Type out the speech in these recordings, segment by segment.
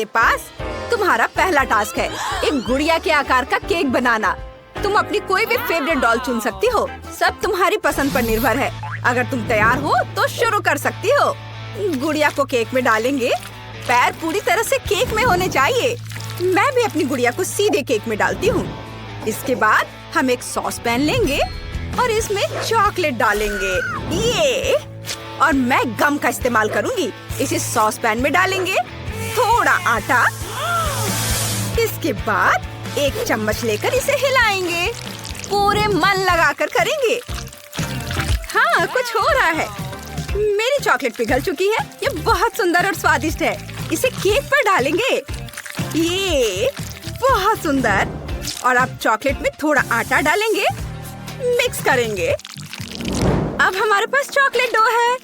मेरे पास तुम्हारा पहला टास्क है, एक गुड़िया के आकार का केक बनाना। तुम अपनी कोई भी फेवरेट डॉल चुन सकती हो, सब तुम्हारी पसंद पर निर्भर है। अगर तुम तैयार हो तो शुरू कर सकती हो। गुड़िया को केक में डालेंगे, पैर पूरी तरह से केक में होने चाहिए। मैं भी अपनी गुड़िया को सीधे केक में डालती हूँ। इसके बाद हम एक सॉस पैन लेंगे और इसमें चॉकलेट डालेंगे। ये और मैं गम का इस्तेमाल करूंगी। इसे सॉस पैन में डालेंगे, थोड़ा आटा। इसके बाद एक चम्मच लेकर इसे हिलाएंगे, पूरे मन लगाकर करेंगे। हाँ, कुछ हो रहा है। मेरी चॉकलेट पिघल चुकी है। ये बहुत सुंदर और स्वादिष्ट है। इसे केक पर डालेंगे। ये बहुत सुंदर। और अब चॉकलेट में थोड़ा आटा डालेंगे, मिक्स करेंगे। अब हमारे पास चॉकलेट डो है।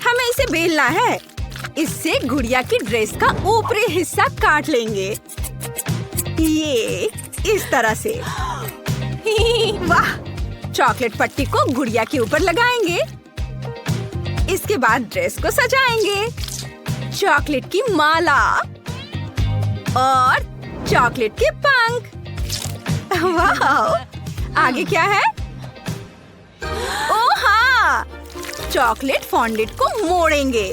हमें इसे बेलना है। इससे गुड़िया की ड्रेस का ऊपरी हिस्सा काट लेंगे, ये इस तरह से। वाह! चॉकलेट पट्टी को गुड़िया के ऊपर लगाएंगे। इसके बाद ड्रेस को सजाएंगे। चॉकलेट की माला और चॉकलेट के पंख। वाह! आगे क्या है? ओह हाँ! चॉकलेट फॉन्डेंट को मोड़ेंगे।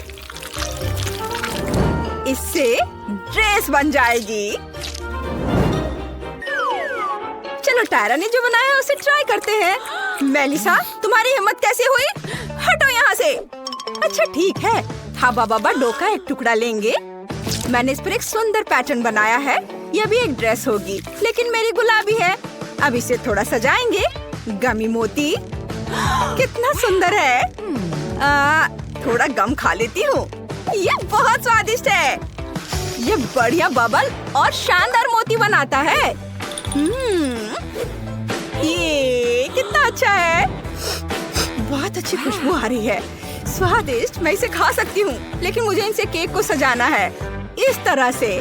इससे ड्रेस बन जाएगी। चलो, टायरा ने जो बनाया है उसे ट्राई करते हैं। मेलिसा, तुम्हारी हिम्मत कैसे हुई? हटो यहाँ से। अच्छा ठीक है, हवा बाबा डो का एक टुकड़ा लेंगे। मैंने इस पर एक सुंदर पैटर्न बनाया है। यह भी एक ड्रेस होगी, लेकिन मेरी गुलाबी है। अब इसे थोड़ा सजाएंगे। गमी मोती, कितना सुंदर है। थोड़ा गम खा लेती हूँ। ये बहुत स्वादिष्ट है। ये बढ़िया बबल और शानदार मोती बनाता है। ये कितना अच्छा है। बहुत अच्छी खुशबू आ रही है, स्वादिष्ट। मैं इसे खा सकती हूँ, लेकिन मुझे इनसे केक को सजाना है इस तरह से।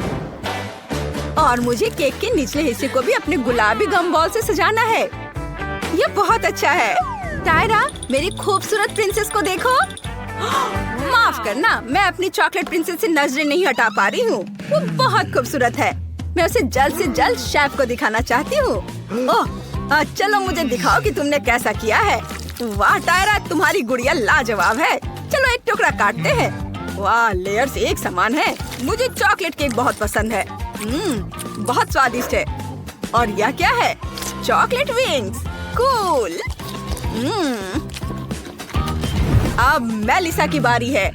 और मुझे केक के निचले हिस्से को भी अपने गुलाबी गम बॉल से सजाना है। ये बहुत अच्छा है। टायरा, मेरी खूबसूरत प्रिंसेस को देखो। माफ करना, मैं अपनी चॉकलेट प्रिंसेस से नजरें नहीं हटा पा रही हूँ। वो बहुत खूबसूरत है। मैं उसे जल्द से जल्द शेफ को दिखाना चाहती हूँ। ओह, चलो मुझे दिखाओ कि तुमने कैसा किया है। वाह टायरा, तुम्हारी गुड़िया लाजवाब है। चलो एक टुकड़ा काटते हैं। वाह, लेयर्स एक समान है। मुझे चॉकलेट केक बहुत पसंद है। बहुत स्वादिष्ट है। और यह क्या है? Chocolate wings. कूल। अब मेलिसा की बारी है।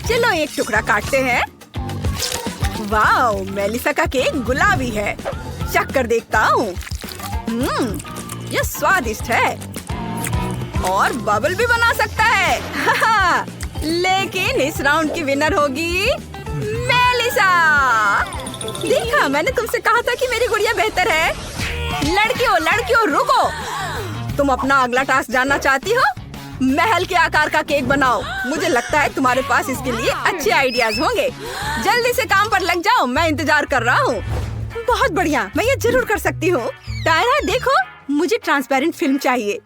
चलो एक टुकड़ा काटते हैं। वाह, मेलिसा का केक गुलाबी है। चख कर देखता हूँ। यह स्वादिष्ट है और बबल भी बना सकता है। लेकिन इस राउंड की विनर होगी मेलिसा। देखा, मैंने तुमसे कहा था कि मेरी गुड़िया बेहतर है। लड़कियों रुको। तुम अपना अगला टास्क जानना चाहती हो? महल के आकार का केक बनाओ। मुझे लगता है तुम्हारे पास इसके लिए अच्छे आइडियाज होंगे। जल्दी से काम पर लग जाओ, मैं इंतजार कर रहा हूँ। बहुत बढ़िया, मैं ये जरूर कर सकती हूँ। टायरा देखो, मुझे ट्रांसपेरेंट फिल्म चाहिए।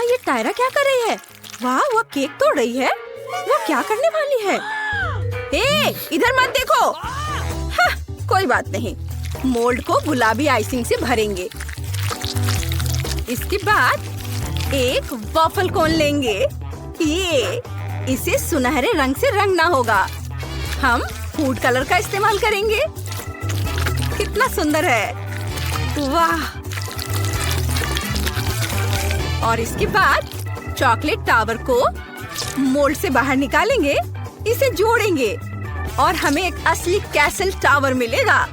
ये टायरा क्या कर रही है? वाह, वो केक तोड़ रही है। वो क्या करने वाली है? इधर मत देखो। कोई बात नहीं। मोल्ड को गुलाबी आइसिंग से भरेंगे। इसके बाद एक वॉफल कोन लेंगे। इसे सुनहरे रंग से रंगना होगा। हम फूड कलर का इस्तेमाल करेंगे। कितना सुंदर है। वाह! और इसके बाद चॉकलेट टावर को मोल्ड से बाहर निकालेंगे। इसे जोड़ेंगे और हमें एक असली कैसल टावर मिलेगा।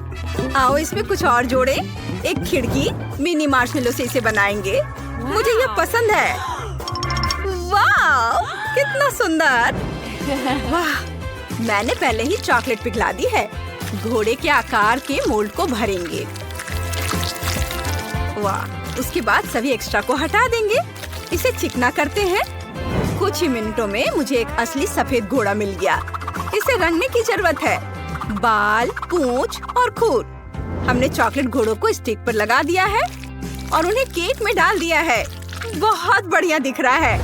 आओ इसमें कुछ और जोड़े। एक खिड़की मिनी मार्शमेलो से इसे बनाएंगे। मुझे ये पसंद है। वाह, कितना सुंदर। वाह, मैंने पहले ही चॉकलेट पिघला दी है। घोड़े के आकार के मोल्ड को भरेंगे। वाह, उसके बाद सभी एक्स्ट्रा को हटा देंगे। इसे चिकना करते हैं। कुछ ही मिनटों में मुझे एक असली सफेद घोड़ा मिल गया। इसे रंगने की जरूरत है। बाल, पूंछ और खूर। हमने चॉकलेट घोड़ों को स्टिक पर लगा दिया है और उन्हें केक में डाल दिया है। बहुत बढ़िया दिख रहा है।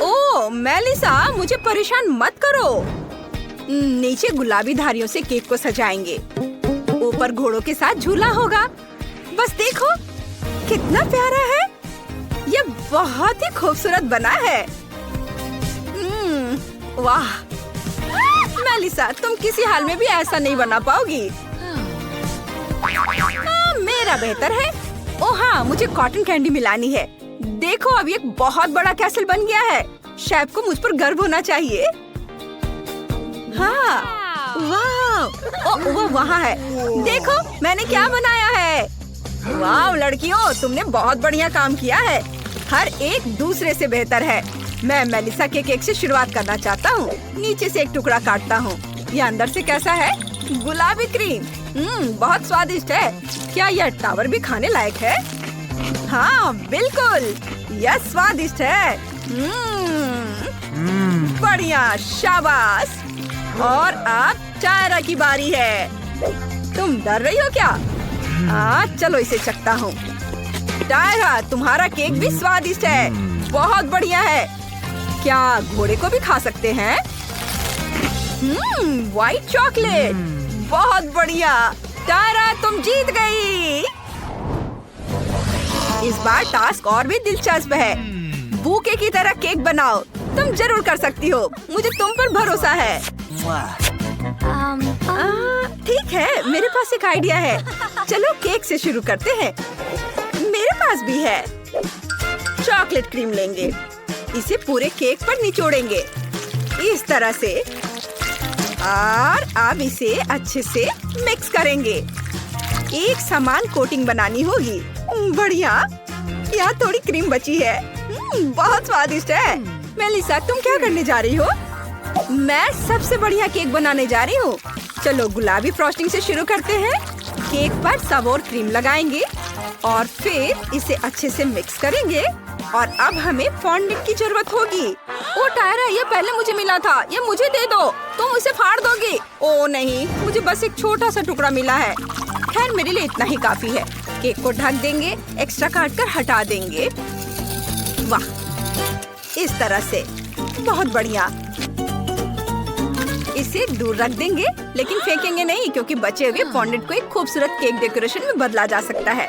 ओह मेलिसा, मुझे परेशान मत करो। नीचे गुलाबी धारियों से केक को सजाएंगे। ऊपर घोड़ों के साथ झूला होगा। बस देखो कितना प्यारा है। ये बहुत ही खूबसूरत बना है। वाह मेलिसा, तुम किसी हाल में भी ऐसा नहीं बना पाओगी। मेरा बेहतर है। ओह हाँ, मुझे कॉटन कैंडी मिलानी है। देखो अब एक बहुत बड़ा कैसल बन गया है। शेफ को मुझ पर गर्व होना चाहिए। हाँ, वाह, वो वहाँ है। देखो मैंने क्या बनाया है। वाह लड़कियों, तुमने बहुत बढ़िया काम किया है। हर एक दूसरे से बेहतर है। मैं मेलिसा के केक से शुरुआत करना चाहता हूँ। नीचे से एक टुकड़ा काटता हूँ। ये अंदर से कैसा है? गुलाबी क्रीम। बहुत स्वादिष्ट है। क्या यह टावर भी खाने लायक है? हाँ बिल्कुल, यह स्वादिष्ट है। बढ़िया, शाबाश। और अब चायरा की बारी है। तुम डर रही हो क्या? चलो इसे चखता हूँ। टायरा, तुम्हारा केक भी स्वादिष्ट है। बहुत बढ़िया है। क्या घोड़े को भी खा सकते हैं? व्हाइट चॉकलेट, बहुत बढ़िया। टायरा, तुम जीत गई। इस बार टास्क और भी दिलचस्प है। बूके की तरह केक बनाओ। तुम जरूर कर सकती हो। मुझे तुम पर भरोसा है। ठीक है, मेरे पास एक आइडिया है। चलो केक से शुरू करते हैं। मेरे पास भी है। चॉकलेट क्रीम लेंगे। इसे पूरे केक पर निचोड़ेंगे इस तरह से, और अब इसे अच्छे से मिक्स करेंगे। एक समान कोटिंग बनानी होगी। बढ़िया, यहाँ थोड़ी क्रीम बची है। बहुत स्वादिष्ट है। मेलिसा, तुम क्या करने जा रही हो? मैं सबसे बढ़िया केक बनाने जा रही हूँ। चलो गुलाबी फ्रॉस्टिंग से शुरू करते हैं। केक पर सबोर क्रीम लगाएंगे और फिर इसे अच्छे से मिक्स करेंगे। और अब हमें फॉन्डेंट की जरूरत होगी। ओ टायरा, ये पहले मुझे मिला था। ये मुझे दे दो। तुम इसे फाड़ दोगी? ओ नहीं, मुझे बस एक छोटा सा टुकड़ा मिला है। खैर मेरे लिए इतना ही काफी है। केक को ढक देंगे, एक्स्ट्रा काट कर हटा देंगे। वाह, इस तरह से। बहुत बढ़िया। इसे दूर रख देंगे, लेकिन फेंकेंगे नहीं, क्योंकि बचे हुए फॉन्डेंट को एक खूबसूरत केक डेकोरेशन में बदला जा सकता है।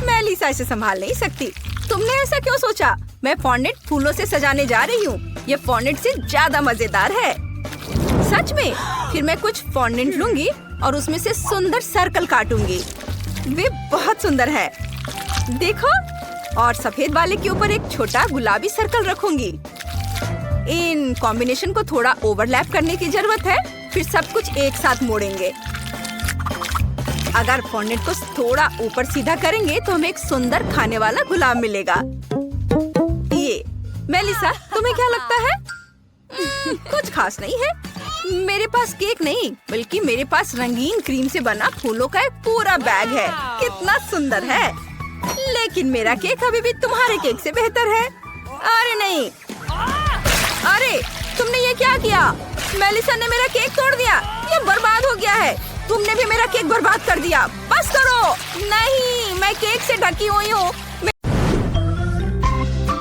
मेलिसा इसे संभाल नहीं सकती। तुमने ऐसा क्यों सोचा? मैं फॉन्डेंट फूलों से सजाने जा रही हूँ। ये फॉन्डेंट से ज्यादा मजेदार है। सच में? फिर मैं कुछ फॉन्डेंट लूंगी और उसमें से सुंदर सर्कल काटूंगी। वे बहुत सुंदर है। देखो, और सफेद वाले के ऊपर एक छोटा गुलाबी सर्कल रखूंगी। इन कॉम्बिनेशन को थोड़ा ओवरलैप करने की जरूरत है। फिर सब कुछ एक साथ मोड़ेंगे। अगर फॉन्डेंट को थोड़ा ऊपर सीधा करेंगे तो हमें एक सुंदर खाने वाला गुलाब मिलेगा। ये मेलिसा, तुम्हें क्या लगता है? कुछ खास नहीं है। मेरे पास केक नहीं, बल्कि मेरे पास रंगीन क्रीम से बना फूलों का एक पूरा बैग है। कितना सुंदर है। लेकिन मेरा केक अभी भी तुम्हारे केक से बेहतर है। अरे नहीं, अरे तुमने ये क्या किया? मेलिसा ने मेरा केक तोड़ दिया। ये बर्बाद हो गया है। तुमने भी मेरा केक बर्बाद कर दिया। बस करो। नहीं, मैं केक से ढकी हुई हूँ।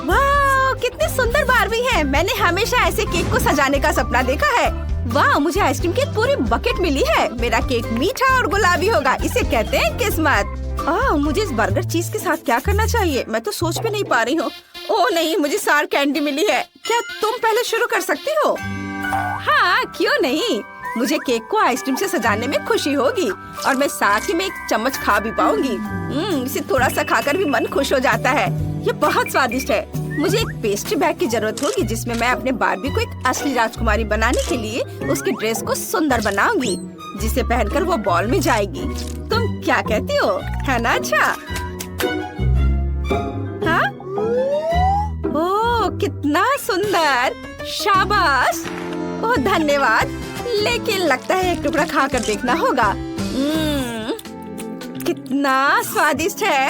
वाह, कितनी सुंदर बारबी है। मैंने हमेशा ऐसे केक को सजाने का सपना देखा है। वाह, मुझे आइसक्रीम की पूरी बकेट मिली है। मेरा केक मीठा और गुलाबी होगा। इसे कहते हैं किस्मत। मुझे इस बर्गर चीज के साथ क्या करना चाहिए? मैं तो सोच भी नहीं पा रही हूँ। ओह नहीं, मुझे सार कैंडी मिली है। क्या तुम पहले शुरू कर सकती हो? हाँ, क्यों नहीं। मुझे केक को आइसक्रीम से सजाने में खुशी होगी और मैं साथ ही में एक चम्मच खा भी पाऊंगी। इसे थोड़ा सा खाकर भी मन खुश हो जाता है। ये बहुत स्वादिष्ट है। मुझे एक पेस्ट्री बैग की जरूरत होगी, जिसमें मैं अपने बारबी को एक असली राजकुमारी बनाने के लिए उसके ड्रेस को सुंदर बनाऊंगी, जिसे पहनकर वो बॉल में जाएगी। तुम क्या कहती हो? है ना? अच्छा, हाँ? ओह, कितना सुंदर। शाबाश। ओह धन्यवाद। लेकिन लगता है एक टुकड़ा खाकर देखना होगा। कितना स्वादिष्ट है।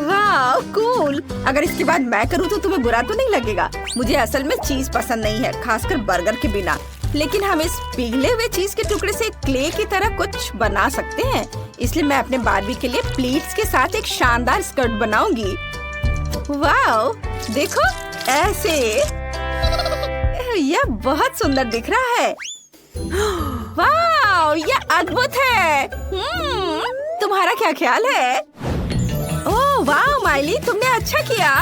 वाह, कूल। अगर इसके बाद मैं करूँ तो तुम्हें बुरा तो नहीं लगेगा? मुझे असल में चीज पसंद नहीं है, खासकर बर्गर के बिना। लेकिन हम इस पिघले हुए चीज के टुकड़े से क्ले की तरह कुछ बना सकते हैं। इसलिए मैं अपने बारबी के लिए प्लीट्स के साथ एक शानदार स्कर्ट बनाऊंगी। वाह, देखो ऐसे। यह बहुत सुंदर दिख रहा है। वाह, ये अद्भुत है। तुम्हारा क्या ख्याल है? ओह वाह माइली, तुमने अच्छा किया।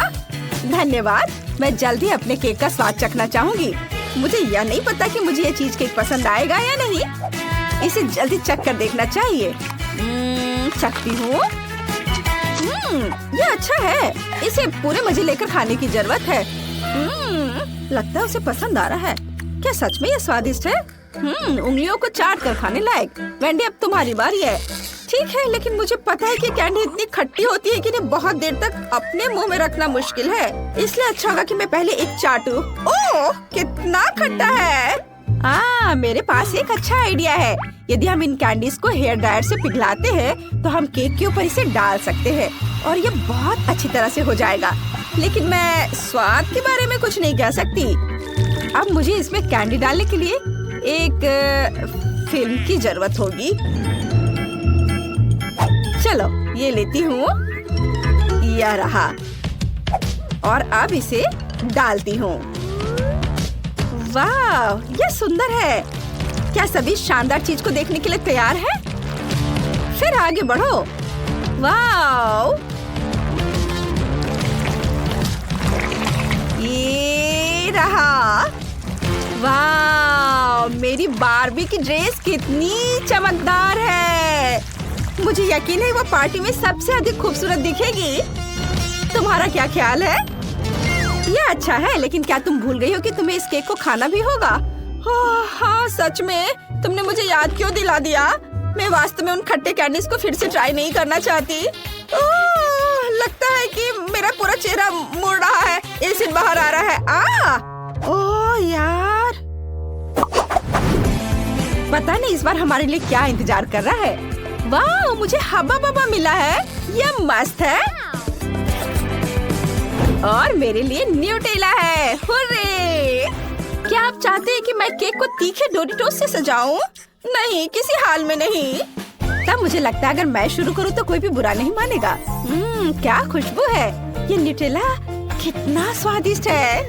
धन्यवाद। मैं जल्दी अपने केक का स्वाद चखना चाहूंगी। मुझे यह नहीं पता कि मुझे ये चीज केक पसंद आएगा या नहीं। इसे जल्दी चख कर देखना चाहिए। चखती हूँ। ये अच्छा है। इसे पूरे मजे लेकर खाने की जरूरत है। लगता है उसे पसंद आ रहा है। क्या सच में ये स्वादिष्ट है? उंगलियों को चाट कर खाने लायक। वेंडी, अब तुम्हारी बारी है। ठीक है, लेकिन मुझे पता है कि कैंडी इतनी खट्टी होती है कि इन्हें बहुत देर तक अपने मुंह में रखना मुश्किल है। इसलिए अच्छा होगा कि मैं पहले एक चाटूं। ओह, कितना खट्टा है। मेरे पास एक अच्छा आइडिया है। यदि हम इन कैंडीज को हेयर ड्रायर से पिघलाते हैं तो हम केक के ऊपर इसे डाल सकते हैं और ये बहुत अच्छी तरह से हो जाएगा। लेकिन मैं स्वाद के बारे में कुछ नहीं कह सकती। अब मुझे इसमें कैंडी डालने के लिए एक फिल्म की जरूरत होगी। चलो ये लेती हूँ। यह रहा और अब इसे डालती हूँ। वाह, यह सुंदर है। क्या सभी शानदार चीज को देखने के लिए तैयार है? फिर आगे बढ़ो। वाह, ये रहा। वाह, मेरी बार्बी की ड्रेस कितनी चमकदार है। मुझे यकीन है वो पार्टी में सबसे अधिक खूबसूरत दिखेगी। तुम्हारा क्या ख्याल है? ये अच्छा है, लेकिन क्या तुम भूल गई हो कि तुम्हें इस केक को खाना भी होगा? हाँ, सच में तुमने मुझे याद क्यों दिला दिया? मैं वास्तव में उन खट्टे कैंडीज को फिर से ट्राई नहीं करना चाहती। लगता है कि मेरा पूरा चेहरा मुड़ रहा है, एसिड बाहर आ रहा है। ओह यार, पता नहीं इस बार हमारे लिए क्या इंतजार कर रहा है। वाह, मुझे हब्बा बब्बा मिला है। यह मस्त है। और मेरे लिए न्यूटेला है। हुर्रे! क्या आप चाहते हैं कि मैं केक को तीखे डोरिटोस से सजाऊं? नहीं, किसी हाल में नहीं। तब मुझे लगता है अगर मैं शुरू करूं तो कोई भी बुरा नहीं मानेगा। क्या खुशबू है। ये न्यूटेला कितना स्वादिष्ट है।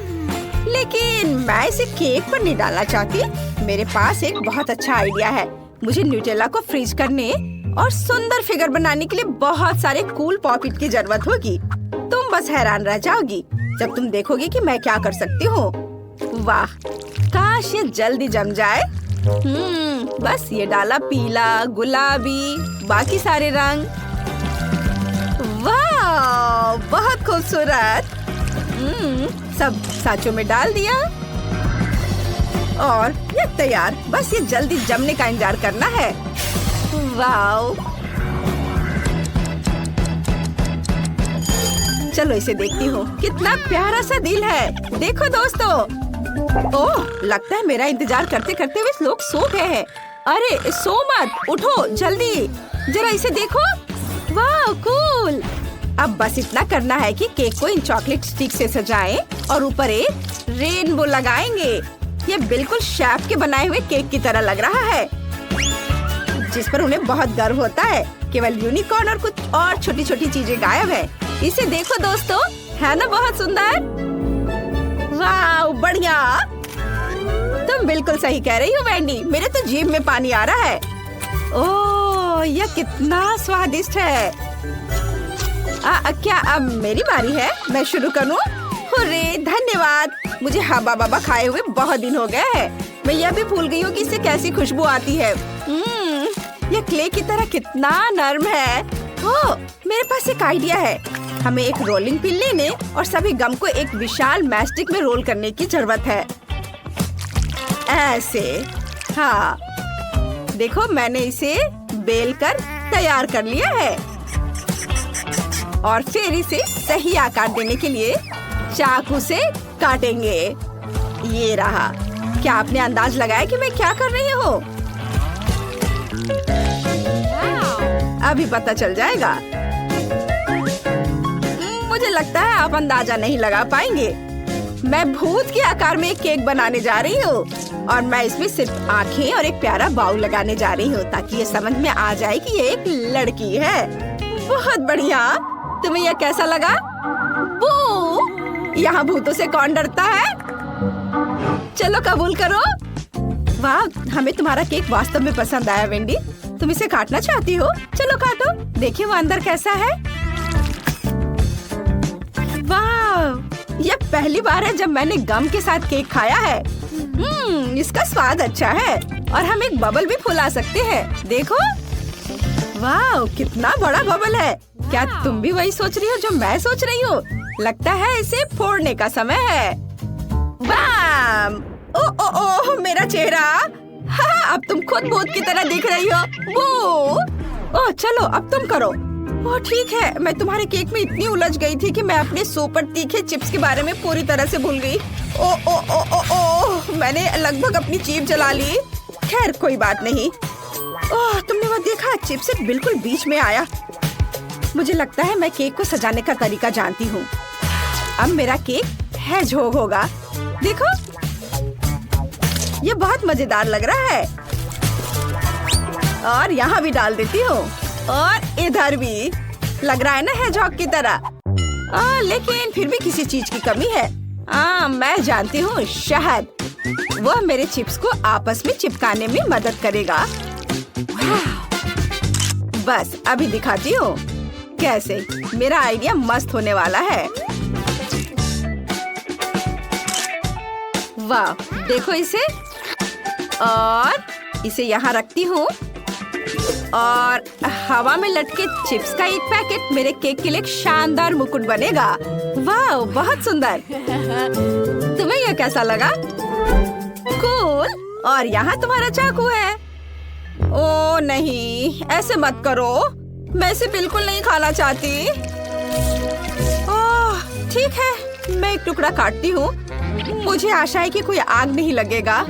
लेकिन मैं इसे केक पर नहीं डालना चाहती। मेरे पास एक बहुत अच्छा आइडिया है। मुझे न्यूटेला को फ्रीज करने और सुंदर फिगर बनाने के लिए बहुत सारे कूल पॉपिट की जरूरत होगी। तुम बस हैरान रह जाओगी जब तुम देखोगी कि मैं क्या कर सकती हूँ। वाह, काश ये जल्दी जम जाए। बस ये डाला पीला, गुलाबी, बाकी सारे रंग। वाह, बहुत खूबसूरत। सब सांचों में डाल दिया और ये तैयार। बस ये जल्दी जमने का इंतजार करना है। वाओ, चलो इसे देखती हूँ। कितना प्यारा सा दिल है। देखो दोस्तों। ओह, लगता है मेरा इंतजार करते करते वे लोग सो गए हैं। अरे सो मत, उठो जल्दी, जरा इसे देखो। वाह, कूल। अब बस इतना करना है कि केक को इन चॉकलेट स्टिक से सजाएं और ऊपर एक रेनबो लगाएंगे। ये बिल्कुल शेफ के बनाए हुए केक की तरह लग रहा है, जिस पर उन्हें बहुत गर्व होता है। केवल यूनिकॉर्न और कुछ और छोटी छोटी चीजें गायब है। इसे देखो दोस्तों, है ना बहुत सुंदर? वाह, बढ़िया। तुम बिल्कुल सही कह रही हो वेंडी, मेरे तो जीभ में पानी आ रहा है। ओह, यह कितना स्वादिष्ट है। क्या अब मेरी बारी है? मैं शुरू करूं? हुर्रे, धन्यवाद। मुझे हब्बा बब्बा खाए हुए बहुत दिन हो गए हैं। मैं यह भी भूल गई हूँ कि इससे कैसी खुशबू आती है। यह क्ले की तरह कितना नर्म है। ओह, मेरे पास एक आइडिया है। हमें एक रोलिंग पिन लेने और सभी गम को एक विशाल मैस्टिक में रोल करने की जरूरत है। ऐसे। हाँ, देखो मैंने इसे बेल कर तैयार कर लिया है और फिर इसे सही आकार देने के लिए चाकू से काटेंगे। ये रहा। क्या आपने अंदाज लगाया कि मैं क्या कर रही हूँ? अभी पता चल जाएगा। मुझे लगता है आप अंदाजा नहीं लगा पाएंगे। मैं भूत के आकार में एक केक बनाने जा रही हूँ और मैं इसमें सिर्फ आँखें और एक प्यारा बाउल लगाने जा रही हूँ ताकि ये समझ में आ जाए कि ये एक लड़की है। बहुत बढ़िया। तुम्हें यह कैसा लगा? बू! यहाँ भूतों से कौन डरता है? चलो कबूल करो। वाह, हमें तुम्हारा केक वास्तव में पसंद आया वेंडी। तुम इसे काटना चाहती हो? चलो काटो, देखिए वो अंदर कैसा है। वाह, यह पहली बार है जब मैंने गम के साथ केक खाया है। इसका स्वाद अच्छा है और हम एक बबल भी फुला सकते हैं। देखो, वाह, कितना बड़ा बबल है। क्या तुम भी वही सोच रही हो जो मैं सोच रही हूँ? लगता है इसे फोड़ने का समय है। बाम! ओ ओ ओ, मेरा चेहरा। हाँ, अब तुम खुद भूत की तरह दिख रही हो। वो, ओह चलो अब तुम करो। ओह ठीक है, मैं तुम्हारे केक में इतनी उलझ गई थी कि मैं अपने सुपर तीखे चिप्स के बारे में पूरी तरह से भूल गई। ओ ओ ओ ओ ओ, मैंने लगभग अपनी जीभ जला ली। खैर कोई बात नहीं। ओह, तुमने वो देखा? चिप्स बिल्कुल बीच में आया। मुझे लगता है मैं केक को सजाने का तरीका जानती हूँ। अब मेरा केक हेजहोग होगा। देखो, ये बहुत मजेदार लग रहा है। और यहाँ भी डाल देती हूँ और इधर भी। लग रहा है ना हेजहॉग की तरह। लेकिन फिर भी किसी चीज की कमी है। मैं जानती हूँ, शहद। वह मेरे चिप्स को आपस में चिपकाने में मदद करेगा। बस अभी दिखाती हूँ कैसे। मेरा आइडिया मस्त होने वाला है। वाह, देखो इसे। और इसे यहाँ रखती हूँ और हवा में लटके चिप्स का एक पैकेट मेरे केक के लिए एक शानदार मुकुट बनेगा। वाह, बहुत सुंदर। तुम्हें यह कैसा लगा? कूल। और यहाँ तुम्हारा चाकू है। ओ नहीं, ऐसे मत करो। मैं इसे बिल्कुल नहीं खाना चाहती। ओह ठीक है, मैं एक टुकड़ा काटती हूँ। मुझे आशा है कि कोई आग नहीं लगेगा।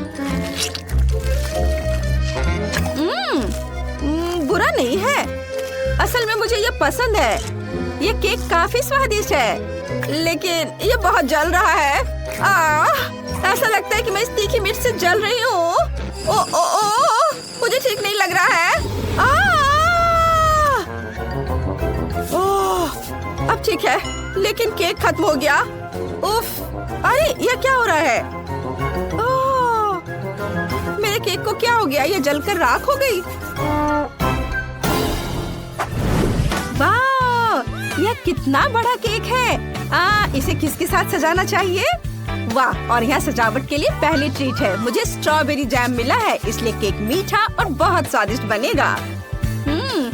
बुरा नहीं है। असल में मुझे ये पसंद है। ये केक काफी स्वादिष्ट है, लेकिन ये बहुत जल रहा है। ऐसा लगता है कि मैं इस तीखी मिर्च से जल रही हूँ। ओ ओ ओ, मुझे ठीक नहीं लग रहा है। ओह, अब ठीक है, लेकिन केक खत्म हो गया। उफ, अरे ये क्या हो रहा है? ओह, मेरे केक को क्या हो गया? ये जलकर राख हो गई। वाह, यह कितना बड़ा केक है। इसे किसके साथ सजाना चाहिए? वाह, और यहाँ सजावट के लिए पहली ट्रीट है। मुझे स्ट्रॉबेरी जैम मिला है, इसलिए केक मीठा और बहुत स्वादिष्ट बनेगा।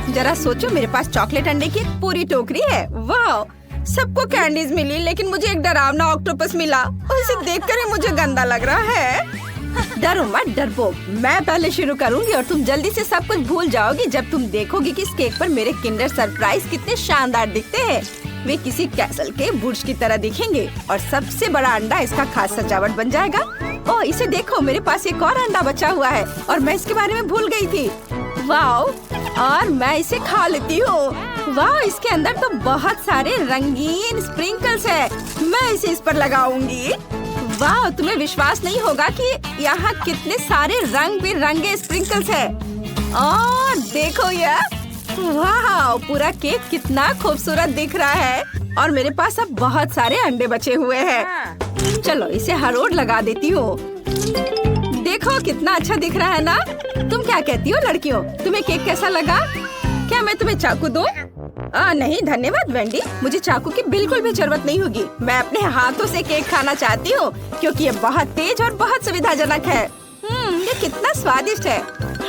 जरा सोचो, मेरे पास चॉकलेट अंडे की एक पूरी टोकरी है। वाह, सबको कैंडीज मिली, लेकिन मुझे एक डरावना ऑक्टोपस मिला और इसे देखकर ही मुझे गंदा लग रहा है। डरो मत डरपोक, मैं पहले शुरू करूंगी और तुम जल्दी से सब कुछ भूल जाओगी जब तुम देखोगी कि इस केक पर मेरे किंडर सरप्राइज कितने शानदार दिखते हैं। वे किसी कैसल के बुर्ज की तरह दिखेंगे और सबसे बड़ा अंडा इसका खास सजावट बन जाएगा। ओह, इसे देखो, मेरे पास एक और अंडा बचा हुआ है और मैं इसके बारे में भूल गई थी। वाह, और मैं इसे खा लेती हूँ। वाह, इसके अंदर तो बहुत सारे रंगीन स्प्रिंकल्स है। मैं इसे इस पर लगाऊंगी। वाह, तुम्हें विश्वास नहीं होगा कि यहाँ कितने सारे रंग बिरंगे स्प्रिंकल्स है। और देखो यह, वाह, पूरा केक कितना खूबसूरत दिख रहा है। और मेरे पास अब बहुत सारे अंडे बचे हुए हैं। चलो इसे हर ओर लगा देती हूँ। देखो कितना अच्छा दिख रहा है ना? तुम क्या कहती हो लड़कियों? तुम्हें केक कैसा लगा? क्या मैं तुम्हें चाकू दूं? नहीं धन्यवाद वेंडी, मुझे चाकू की बिल्कुल भी जरूरत नहीं होगी। मैं अपने हाथों से केक खाना चाहती हूँ क्योंकि ये बहुत तेज और बहुत सुविधाजनक है। ये कितना स्वादिष्ट है।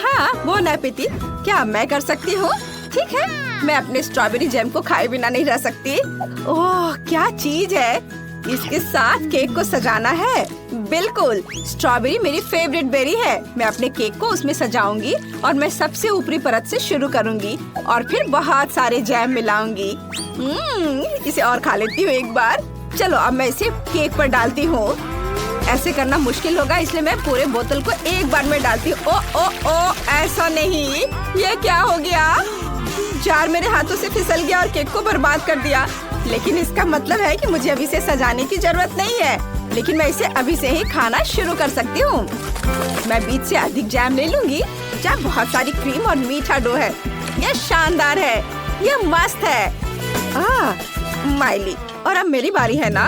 हाँ, वो न पीती, क्या मैं कर सकती हूँ? ठीक है, मैं अपने स्ट्रॉबेरी जैम को खाए बिना नहीं रह सकती। ओह क्या चीज है। इसके साथ केक को सजाना है। बिल्कुल, स्ट्रॉबेरी मेरी फेवरेट बेरी है। मैं अपने केक को उसमें सजाऊंगी और मैं सबसे ऊपरी परत से शुरू करूंगी और फिर बहुत सारे जैम मिलाऊंगी। इसे और खा लेती हूँ एक बार। चलो अब मैं इसे केक पर डालती हूँ। ऐसे करना मुश्किल होगा, इसलिए मैं पूरे बोतल को एक बार में डालती हूँ। ओ ओ ओ, ऐसा नहीं, ये क्या हो गया? जार मेरे हाथों से फिसल गया और केक को बर्बाद कर दिया। लेकिन इसका मतलब है कि मुझे अभी इसे सजाने की जरूरत नहीं है, लेकिन मैं इसे अभी से ही खाना शुरू कर सकती हूँ। मैं बीच से अधिक जैम ले लूंगी। जहाँ बहुत सारी क्रीम और मीठा डो है। यह शानदार है, यह मस्त है। माइली, और अब मेरी बारी है ना?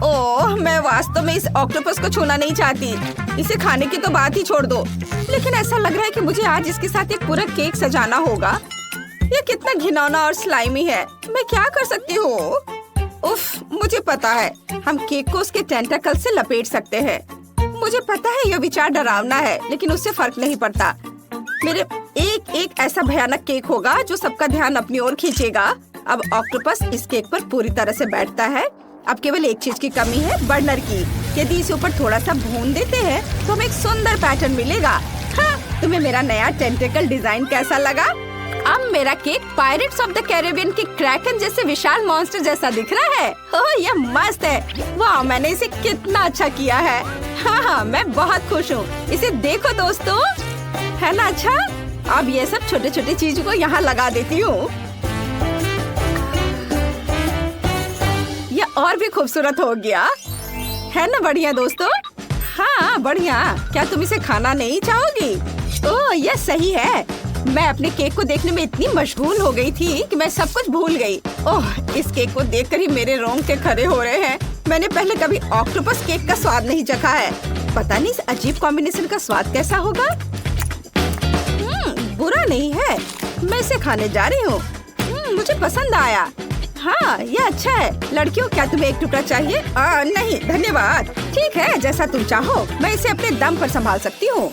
ओह, मैं वास्तव में इस ऑक्टोपस को छूना नहीं चाहती। इसे खाने की तो बात ही छोड़ दो, लेकिन ऐसा लग रहा है कि मुझे आज इसके साथ एक पूरा केक सजाना होगा। ये कितना घिनौना और स्लाइमी है। मैं क्या कर सकती हूँ? उफ, मुझे पता है, हम केक को उसके टेंटाकल से लपेट सकते हैं। मुझे पता है यह विचार डरावना है, लेकिन उससे फर्क नहीं पड़ता। मेरे एक ऐसा भयानक केक होगा जो सबका ध्यान अपनी ओर खींचेगा। अब ऑक्टोपस इस केक पर पूरी तरह से बैठता है। अब केवल एक चीज की कमी है, बर्नर की। यदि इसे ऊपर थोड़ा सा भून देते हैं तो हमें एक सुंदर पैटर्न मिलेगा। हाँ, तुम्हें मेरा नया टेंटेकल डिजाइन कैसा लगा? अब मेरा cake pirates of the Caribbean के क्रैकन जैसे विशाल मॉन्स्टर जैसा दिख रहा है। ओह, यह मस्त है। वाह, मैंने इसे कितना अच्छा किया है। हाँ, मैं बहुत खुश हूँ। इसे देखो दोस्तों, है ना अच्छा? अब ये सब छोटे छोटे चीजों को यहाँ लगा देती हूँ। यह और भी खूबसूरत हो गया, है ना बढ़िया दोस्तों? हाँ बढ़िया। क्या तुम इसे खाना नहीं चाहोगी? ओह, यह सही है। मैं अपने केक को देखने में इतनी मशगूल हो गई थी कि मैं सब कुछ भूल गई। ओह, इस केक को देखकर ही मेरे रोंगटे खड़े हो रहे हैं। मैंने पहले कभी ऑक्टोपस केक का स्वाद नहीं चखा है। पता नहीं इस अजीब कॉम्बिनेशन का स्वाद कैसा होगा। बुरा नहीं है, मैं इसे खाने जा रही हूँ। मुझे पसंद आया। हाँ, ये अच्छा है। लड़कियों, क्या तुम्हें एक टुकड़ा चाहिए? नहीं धन्यवाद। ठीक है, जैसा तुम चाहो। मैं इसे अपने दम पर संभाल सकती हूँ।